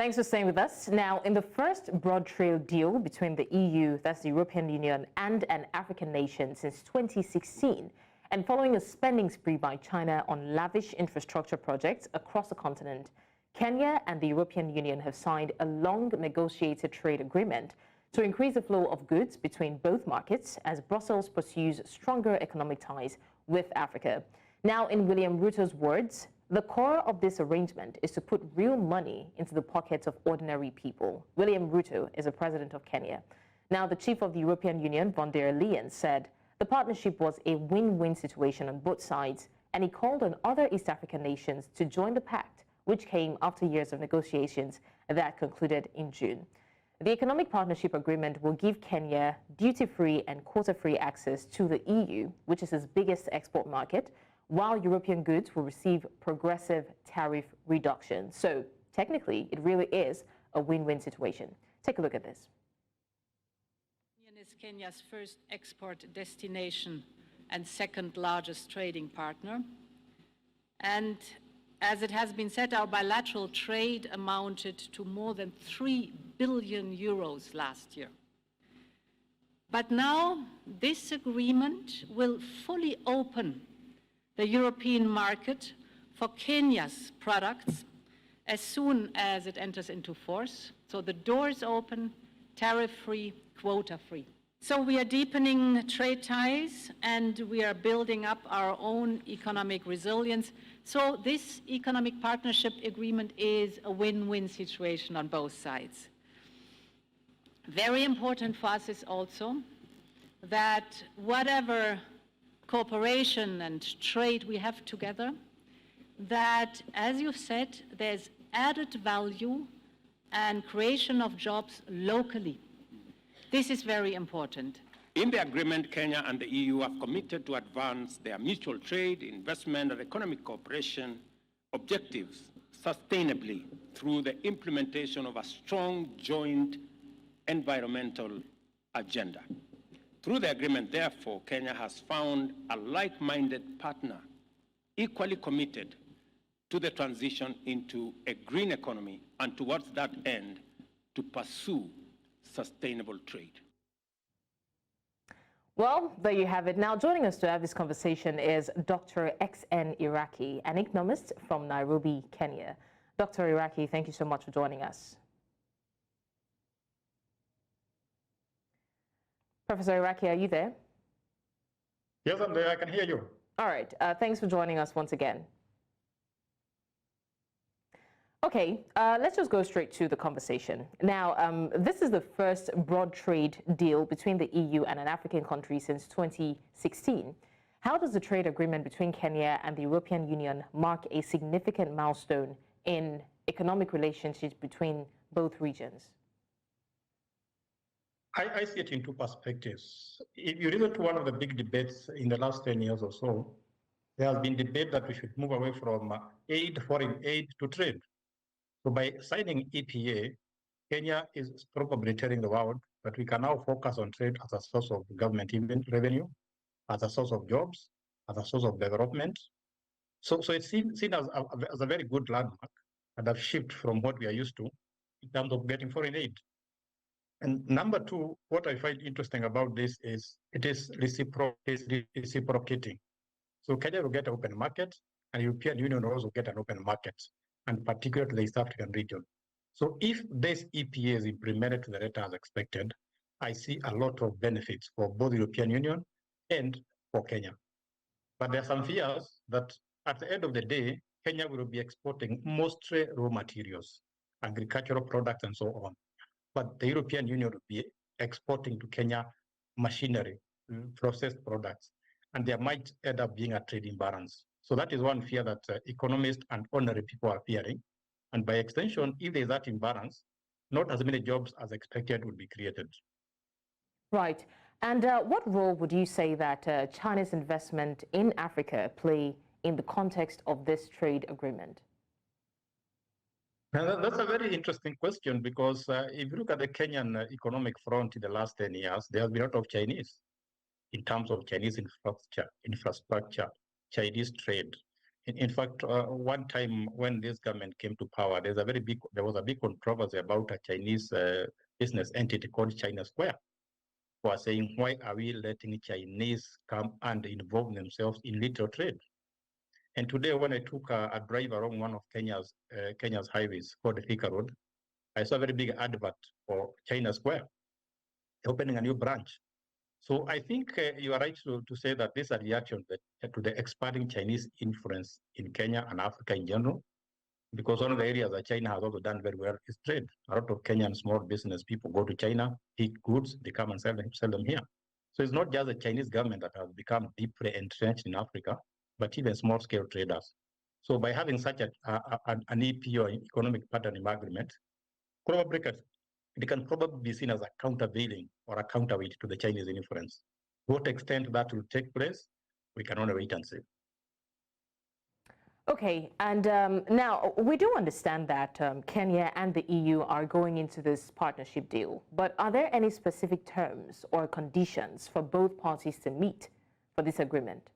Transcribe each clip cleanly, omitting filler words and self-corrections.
Thanks for staying with us. Now, in the first broad trade deal between the EU, that's the European Union, and an African nation since 2016, and following a spending spree by China on lavish infrastructure projects across the continent, Kenya and the European Union have signed a long-negotiated trade agreement to increase the flow of goods between both markets as Brussels pursues stronger economic ties with Africa. Now, in William Ruto's words, the core of this arrangement is to put real money into the pockets of ordinary people. William Ruto is the president of Kenya. Now, the chief of the European Union, von der Leyen, said the partnership was a win-win situation on both sides, and he called on other East African nations to join the pact, which came after years of negotiations that concluded in June. The Economic Partnership Agreement will give Kenya duty-free and quota-free access to the EU, which is its biggest export market, while European goods will receive progressive tariff reductions. So technically, it really is a win-win situation. Take a look at this. Union is Kenya's first export destination and second largest trading partner. And as it has been said, our bilateral trade amounted to more than 3 billion euros last year. But now this agreement will fully open the European market for Kenya's products as soon as it enters into force. So the door is open, tariff-free, quota-free. So we are deepening trade ties and we are building up our own economic resilience. So this economic partnership agreement is a win-win situation on both sides. Very important for us is also that whatever cooperation and trade we have together, that, as you've said, there's added value and creation of jobs locally. This is very important. In the agreement, Kenya and the EU have committed to advance their mutual trade, investment, and economic cooperation objectives sustainably through the implementation of a strong joint environmental agenda. Through the agreement, therefore, Kenya has found a like-minded partner equally committed to the transition into a green economy and towards that end to pursue sustainable trade. Well, there you have it. Now, joining us to have this conversation is Dr. XN Iraki, an economist from Nairobi, Kenya. Dr. Iraki, thank you so much for joining us. Professor Iraki, are you there? Yes, I'm there. I can hear you. All right. Thanks for joining us once again. Okay, let's just go straight to the conversation. Now, this is the first broad trade deal between the EU and an African country since 2016. How does the trade agreement between Kenya and the European Union mark a significant milestone in economic relationships between both regions? I see it in two perspectives. If you listen to one of the big debates in the last 10 years or so, there has been debate that we should move away from foreign aid to trade. So by signing EPA, Kenya is probably telling the world that we can now focus on trade as a source of government revenue, as a source of jobs, as a source of development. So it's seen as a very good landmark and a shift from what we are used to in terms of getting foreign aid. And number two, what I find interesting about this is it is reciprocating. So Kenya will get an open market, and the European Union will also get an open market, and particularly the East African region. So if this EPA is implemented to the letter as expected, I see a lot of benefits for both the European Union and for Kenya. But there are some fears that at the end of the day, Kenya will be exporting mostly raw materials, agricultural products, and so on. But the European Union will be exporting to Kenya machinery, processed products, and there might end up being a trade imbalance. So that is one fear that economists and ordinary people are fearing. And by extension, if there is that imbalance, not as many jobs as expected would be created. Right. And what role would you say that China's investment in Africa play in the context of this trade agreement? That's a very interesting question because if you look at the Kenyan economic front in the last 10 years, there has been a lot of Chinese in terms of Chinese infrastructure, Chinese trade. In fact, one time when this government came to power, there was a big controversy about a Chinese business entity called China Square, who are saying, why are we letting Chinese come and involve themselves in little trade? And today, when I took a drive along one of Kenya's highways called the Thika Road, I saw a very big advert for China Square, opening a new branch. So I think you are right to say that this is a reaction to the expanding Chinese influence in Kenya and Africa in general, because one of the areas that China has also done very well is trade. A lot of Kenyan small business people go to China, pick goods, they come and sell them here. So it's not just the Chinese government that has become deeply entrenched in Africa, but even small-scale traders. So by having such an EP or economic partnership agreement, probably it can probably be seen as a countervailing or a counterweight to the Chinese influence. To what extent that will take place, we can only wait and see. Okay, and now we do understand that Kenya and the EU are going into this partnership deal, but are there any specific terms or conditions for both parties to meet for this agreement?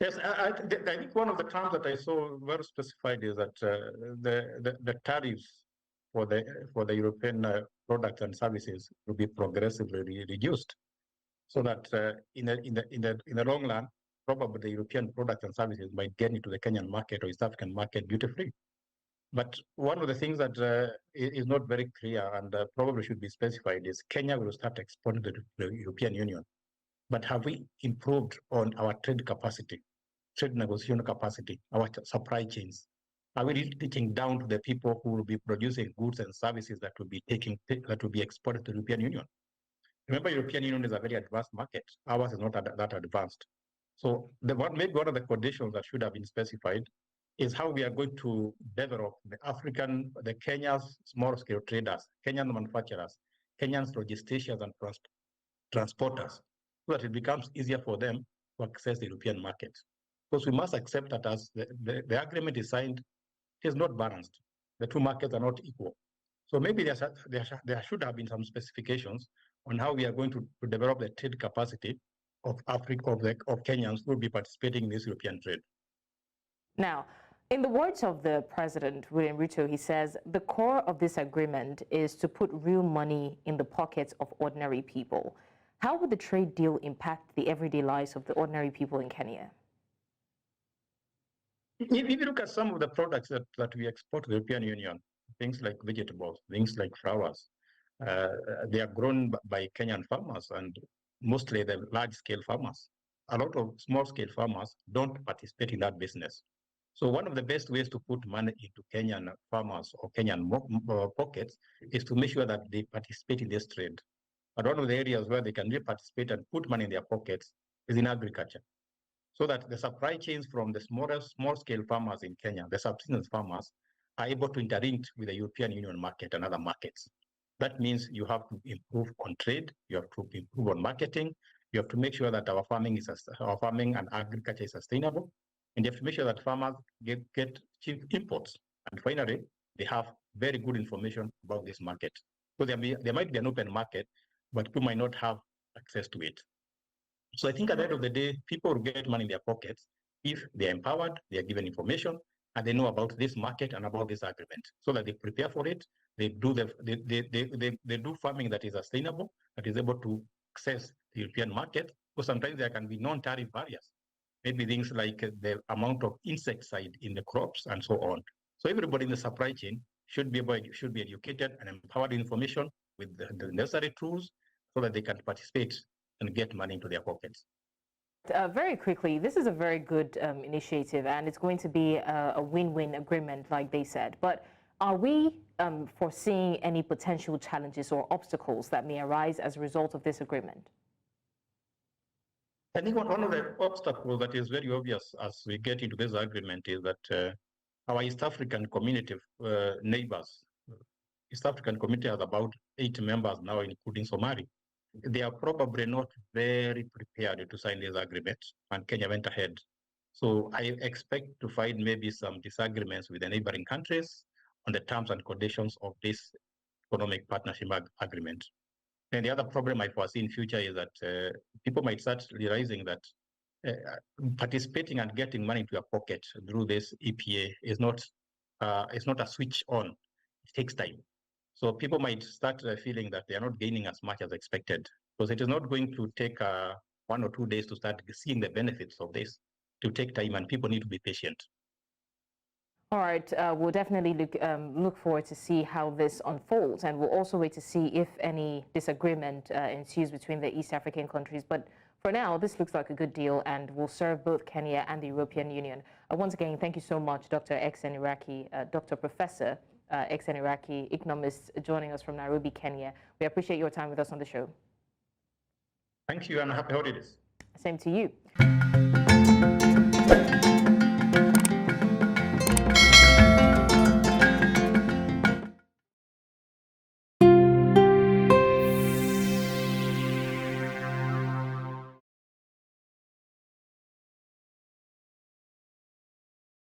Yes, I think one of the terms that I saw very specified is that the tariffs for the European products and services will be progressively reduced, so that in the long run, probably the European products and services might get into the Kenyan market or East African market duty-free. But one of the things that is not very clear and probably should be specified is Kenya will start exporting to the European Union. But have we improved on our trade capacity, trade negotiation capacity, our supply chains? Are we reaching down to the people who will be producing goods and services that will be exported to the European Union? Remember, European Union is a very advanced market. Ours is not that advanced. So maybe one of the conditions that should have been specified is how we are going to develop the Kenya's small-scale traders, Kenyan manufacturers, Kenyan logisticians and transporters, so that it becomes easier for them to access the European market. Because we must accept that as the agreement is signed, it is not balanced. The two markets are not equal. So maybe there should have been some specifications on how we are going to develop the trade capacity of Africa, of Kenyans who will be participating in this European trade. Now, in the words of the President, William Ruto, he says, the core of this agreement is to put real money in the pockets of ordinary people. How would the trade deal impact the everyday lives of the ordinary people in Kenya? If you look at some of the products that we export to the European Union, things like vegetables, things like flowers, they are grown by Kenyan farmers and mostly the large-scale farmers. A lot of small-scale farmers don't participate in that business. So one of the best ways to put money into Kenyan farmers or Kenyan pockets is to make sure that they participate in this trade. But one of the areas where they can really participate and put money in their pockets is in agriculture, so that the supply chains from the small-scale farmers in Kenya, the subsistence farmers, are able to interact with the European Union market and other markets. That means you have to improve on trade, you have to improve on marketing, you have to make sure that our farming and agriculture is sustainable, and you have to make sure that farmers get cheap imports. And finally, they have very good information about this market. So there might be an open market, but people might not have access to it. So I think at the end of the day, people will get money in their pockets if they're empowered, they are given information, and they know about this market and about this agreement, so that they prepare for it. They do farming that is sustainable, that is able to access the European market. Because sometimes there can be non-tariff barriers, maybe things like the amount of insecticide in the crops and so on. So everybody in the supply chain should be educated and empowered information with the necessary tools, so that they can participate and get money into their pockets. Very quickly, this is a very good initiative, and it's going to be a win-win agreement, like they said. But are we foreseeing any potential challenges or obstacles that may arise as a result of this agreement? I think one of the obstacles that is very obvious as we get into this agreement is that our East African community neighbors, East African community has about 8 members now, including Somali. They are probably not very prepared to sign this agreement, and Kenya went ahead. So I expect to find maybe some disagreements with the neighboring countries on the terms and conditions of this economic partnership agreement. And the other problem I foresee in future is that people might start realizing that participating and getting money into your pocket through this EPA is not a switch on. It takes time. So people might start feeling that they are not gaining as much as expected, because it is not going to take 1 or 2 days to start seeing the benefits of this. To take time, and people need to be patient. All right, we'll definitely look forward to see how this unfolds, and we'll also wait to see if any disagreement ensues between the East African countries. But for now, this looks like a good deal and will serve both Kenya and the European Union. Once again, thank you so much, Dr. Exen Iraki, Dr. Professor Exen Iraki, economist, joining us from Nairobi, Kenya. We appreciate your time with us on the show. Thank you, and happy holidays. Same to you.